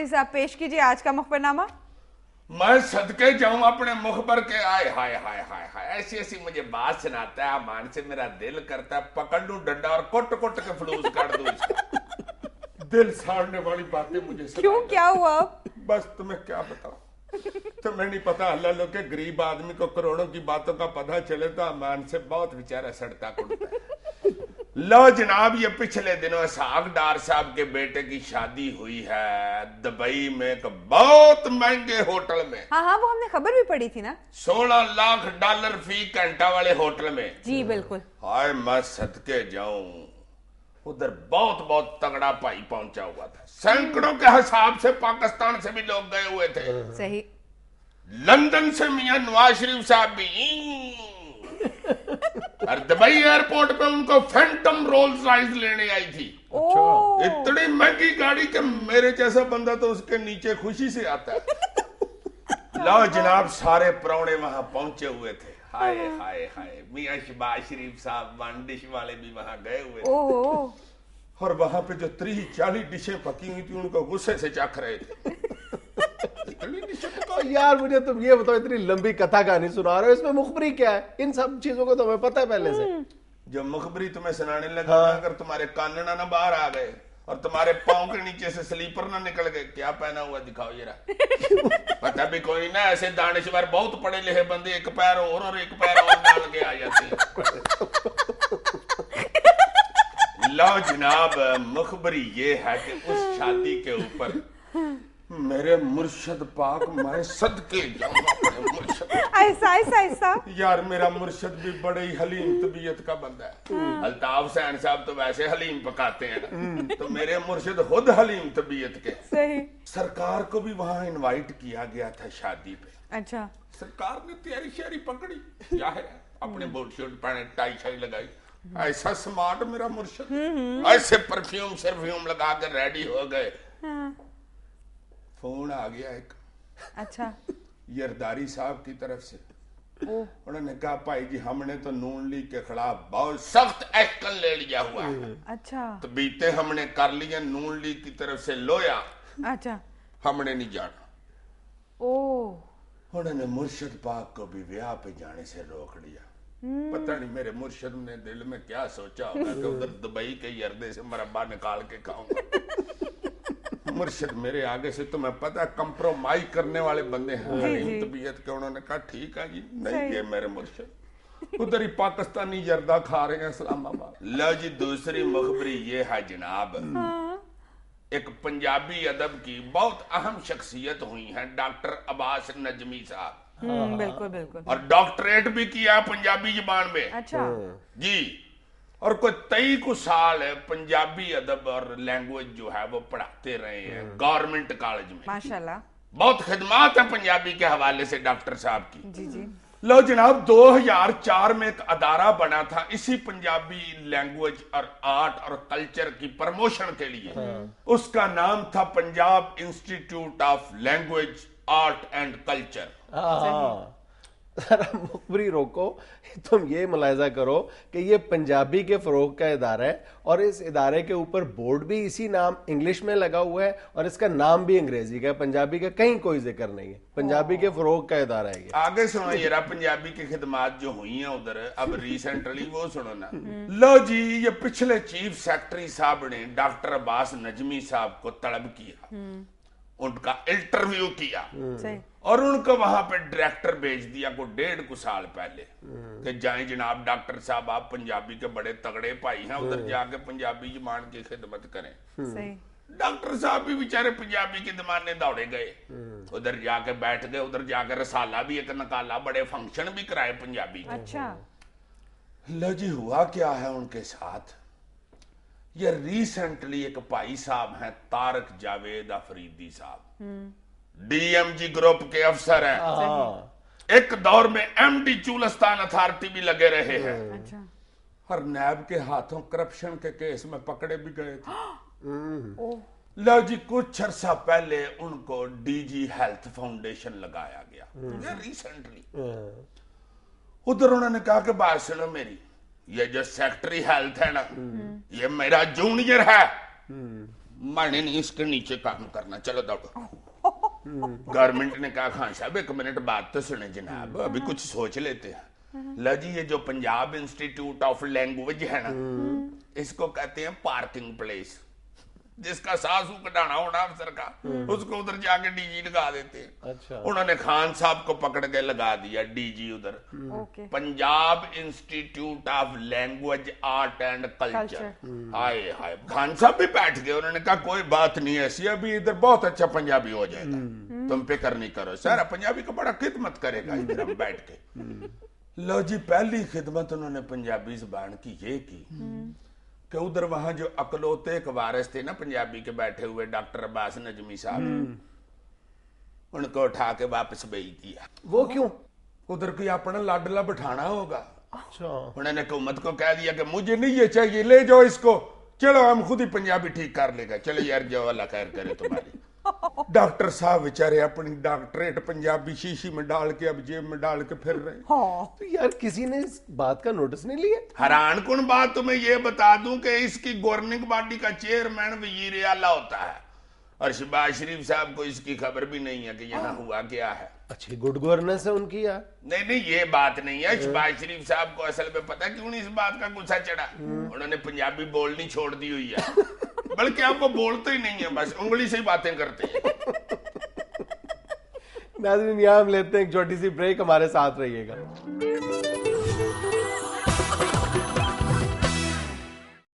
मौलवी साहब पेश कीजिए आज का मुखबरनामा। मैं सदके जाऊं अपने मुखबर के, आए हाय हाय हाय हाय, ऐसी ऐसी मुझे बात सुनाता है, मान से मेरा दिल करता है पकड़ लूं डंडा और कुट कुट के फलूस काट दूं इसका। दिल साड़ने वाली बातें मुझे क्यों, क्या हुआ? बस तुम्हें क्या बताऊं, तुम्हें नहीं पता, अल्लाह लोग के गरीब आदमी को करोड़ों की बातों का पता चले तो अमान से बहुत बेचारा सड़ता कुटता है। लो जनाब, ये पिछले दिनों इसहाक डार साहब के बेटे की शादी हुई है दुबई में एक बहुत महंगे होटल में। हाँ, वो हमने खबर भी पढ़ी थी ना, 16 लाख डॉलर फी घंटा वाले होटल में। जी बिल्कुल। हाय मैं सदके जाऊं, उधर बहुत बहुत तगड़ा भाई पहुंचा हुआ था, सैकड़ों के हिसाब से पाकिस्तान से भी लोग गए हुए थे। सही। लंदन से मियां नवाज शरीफ साहब भी, और दुबई एयरपोर्ट पे उनको फैंटम रोल्स रॉयस लेने आई थी। अच्छा। इतनी महंगी गाड़ी के मेरे जैसा बंदा तो उसके नीचे खुशी से आता है। लो जनाब, सारे परौने वहां पहुंचे हुए थे। हाय हाय हाय, मियां शहबाज शरीफ साहब वन डिश वाले भी वहां गए हुए थे, और वहां पे जो 30-40 डिशें पकी हुई थी उनको गुस्से से चख रहे थे। यार मुझे तुम ये बताओ, इतनी लंबी कथा कहानी सुना रहे हो, इसमें मुखबरी क्या है? इन सब चीजों को तुम्हें पता है पहले से? जो मुखबरी तुम्हें सुनाने लगा ना, अगर तुम्हारे कानना ना बाहर आ गए और तुम्हारे पाँव के नीचे से स्लीपर ना निकल गए, क्या पहना हुआ दिखाओ जरा। पता भी कोई ना, ऐसे दानिशवर बहुत पढ़े लिखे बंदे एक पैर और एक पैर और डाल के आ जाते हैं। लो जनाब, मुखबरी ये है कि उस शादी के ऊपर मेरे मुर्शद पाक, मैं सदके जाऊं अपने मुर्शद। ऐसा यार मेरा मुर्शद भी बड़े ही हलीम तबीयत का बंदा है। अल्ताफ हुसैन साहब तो वैसे हलीम पकाते हैं ना, तो मेरे मुर्शद खुद हलीम तबीयत के। सही। सरकार को भी वहां इनवाइट किया गया था शादी पे। अच्छा। सरकार ने तैयारी श्यारी पकड़ी, क्या है, अपने बोट शूट पहने, टाई शाई लगाई, ऐसा स्मार्ट मेरा मुर्शद, ऐसे परफ्यूम सरफ्यूम लगा कर रेडी हो गए। फोन आ गया एक, अच्छा, यरदारी साहब की तरफ से। उन्होंने कहा भाई जी, हमने तो नून लीग के खिलाफ बहुत सख्त एक्शन ले लिया हुआ है। अच्छा। तो बीते हमने कर लिया नून लीग की तरफ से लोया। अच्छा। हमने नहीं जाना। ओह। उन्होंने मुर्शद पाक को भी ब्याह पे जाने से रोक लिया। पता नहीं मेरे मुर्शद ने दिल में क्या सोचा होगा कि उधर दुबई के यर्दे से मरब्बा निकाल के खाऊंगा। मुर्शद मेरे आगे से तुम्हें पता है कंप्रोमाइज करने वाले बंदे हैं, हलीम तबीयत के। उन्होंने कहा ठीक है जी, नहीं ये मेरे मुर्शद उधर ही पाकिस्तानी जर्दा खा रहे हैं इस्लामाबाद। लो जी, दूसरी मुखबरी ये है जनाब, एक पंजाबी अदब की बहुत अहम शख्सियत हुई है डॉक्टर अब्बास नजमी साहब। बिल्कुल बिल्कुल। और डॉक्टरेट भी किया पंजाबी जुबान में। अच्छा जी, और कोई 23 साल है पंजाबी अदब और लैंग्वेज जो है वो पढ़ाते रहे हैं गवर्नमेंट कॉलेज में। माशाल्लाह, बहुत खिदमत है पंजाबी के हवाले से डॉक्टर साहब की। जी जी। लो जनाब, 2004 में एक अदारा बना था इसी पंजाबी लैंग्वेज और आर्ट और कल्चर की प्रमोशन के लिए। उसका नाम था Punjab institute of language art and culture. जरा मुखबरी रोको, तुम ये मुलाहिजा करो कि ये पंजाबी के फरोग का इदारा है और इस इदारे के ऊपर बोर्ड भी इसी नाम इंग्लिश में लगा हुआ है और इसका नाम भी अंग्रेजी का है, पंजाबी का कहीं कोई जिक्र नहीं है। पंजाबी के फरोग का इदारा है ये। आगे सुनो जरा पंजाबी की खिदमत जो हुई है उधर अब रिसेंटली, वो सुनो ना। लो जी, ये पिछले चीफ सेक्रेटरी साहब ने डॉक्टर अब्बास नजमी साहब को तलब किया, उनका इंटरव्यू किया और उनको वहां पे डायरेक्टर भेज दिया को 1.5 साल पहले कि जाएं जनाब डॉक्टर साहब, आप पंजाबी के बड़े तगड़े भाई हैं, उधर जाके पंजाबी जुबान की खिदमत करें। डॉक्टर साहब भी बेचारे पंजाबी के दमाने दौड़े गए, उधर जाके बैठ गए, उधर जाके रसाला भी एक निकाला, बड़े फंक्शन भी कराए पंजाबी के। अच्छा। लो जी, हुआ क्या है उनके साथ, ये रिसेंटली एक भाई साहब हैं तारक जावेद अफरीदी साहब, डीएमजी ग्रुप के अफसर हैं, एक दौर में एमडी चूलस्तान अथॉरिटी भी लगे रहे हैं। अच्छा। और नैब के हाथों करप्शन के केस में पकड़े भी गए थे। लो जी, कुछ अरसा पहले उनको डीजी हेल्थ फाउंडेशन लगाया गया रिसेंटली। उधर उन्होंने कहा कि बात सुनो मेरी, ये जो सेक्रेटरी हेल्थ है ना, ये मेरा जूनियर है, मैंने नहीं इसके नीचे काम करना, चलो दौड़ो। गवर्नमेंट ने कहा खान साहब 1 मिनट बात तो सुने जनाब, अभी कुछ सोच लेते हैं। लो जी, ये जो पंजाब इंस्टीट्यूट ऑफ लैंग्वेज है ना, इसको कहते हैं पार्किंग प्लेस। जिसका सासू कटाना होना अफसर का, उसको उधर जाके डीजी लगा देते हैं। अच्छा। उन्होंने खान साहब को पकड़ के लगा दिया डीजी उधर। Okay. Punjab institute of language art and culture. हाय हाय, खान साहब भी बैठ गए। उन्होंने कहा कोई बात नहीं ऐसी, अभी इधर बहुत अच्छा पंजाबी हो जाएगा, तुम फिक्र नहीं करो, सारा पंजाबी का बड़ा खिदमत करेगा इधर हम बैठ के। लो जी, पहली खिदमत उन्होंने पंजाबी जुबान की ये की कि उधर वहां जो अकलौते एक वारिस थे ना पंजाबी के बैठे हुए, डॉक्टर अब्बास नजमी साहब, उनको उठा के वापस भेज दिया। वो क्यों? उधर कोई अपना लाडला बिठाना होगा। अच्छा। उन्होंने हुकूमत को कह दिया कि मुझे नहीं ये चाहिए, ले जाओ इसको, चलो हम खुद ही पंजाबी ठीक कर लेगा, चलो यार जाओ, अल्लाह खैर करे तुम्हारी। डॉक्टर साहब बेचारे अपनी डॉक्टरेट पंजाबी शीशी में डाल के अब जेब में डाल के फिर रहे। तो यार किसी ने इस बात का नोटिस नहीं लिया? हैरान कुन बात तुम्हें ये बता दूं कि इसकी गवर्निंग बॉडी का चेयरमैन वजीर आला होता है, और शहबाज शरीफ साहब को इसकी खबर भी नहीं है कि यहाँ हुआ क्या है। अच्छी गुड गवर्नेंस है उनकी यार। नहीं, ये बात नहीं है। शहबाज शरीफ साहब को असल में पता क्यों नहीं इस बात का गुस्सा चढ़ा? उन्होंने पंजाबी बोलनी छोड़ दी हुई है, बल्कि आपको बोलते ही नहीं है, बस उंगली से ही बातें करते हैं। नाज़रीन, यहाँ हम लेते हैं एक छोटी सी ब्रेक, हमारे साथ रहिएगा।